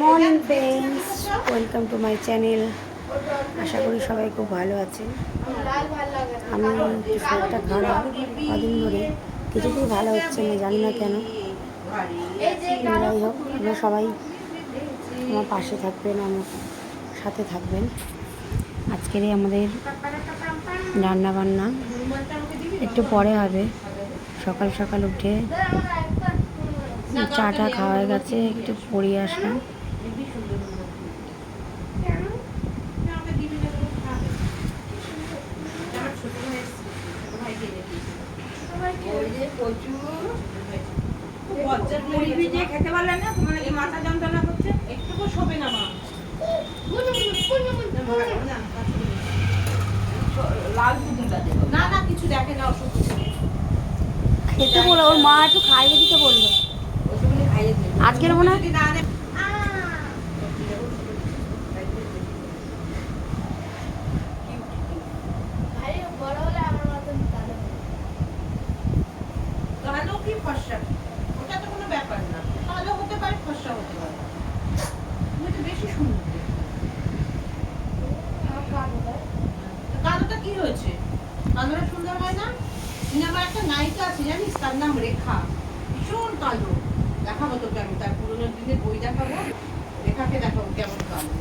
Morning friends, welcome to my channel. আশা করি সবাই খুব ভালো আছেন। আমি একটু শরীরটা খারাপ, কদিন ধরে কিছুতেই ভালো হচ্ছে না, জানি না কেন। যাই হোক, আপনারা সবাই আমার পাশে থাকবেন, আমার সাথে থাকবেন। আজকের আমাদের রান্নাবান্না একটু পরে হবে। সকাল সকাল উঠে চাটা খাওয়া হয়ে গেছে, একটু পড়িয়ে আসলাম। খেতে পারলে না, তোমার মাথা যন্ত্রণা করছে, একটুকু শোবে না মা। লাল পুতুলটা দেবো না, না কিছু দেখে না, অসুখ খেতে বলো, ওর মা একটু খাইয়ে দিতে বললো। আজকের মনে হয় কালো কি ফর্সা, ওটা তো কোনো ব্যাপার না। কালো হতে পারে, ফর্সা হতে পারে। তুমি তো বেশি সুন্দর। কালোটা কি হয়েছে? কালোটা সুন্দর হয় না? সিনেমার একটা নায়িকা আছে জানিস, তার নাম রেখা, ভীষণ কালো। দেখাবো তোকে, আমি তার পুরোনো দিনের বই দেখাবো, রেখাকে দেখাবো কেমন কালো।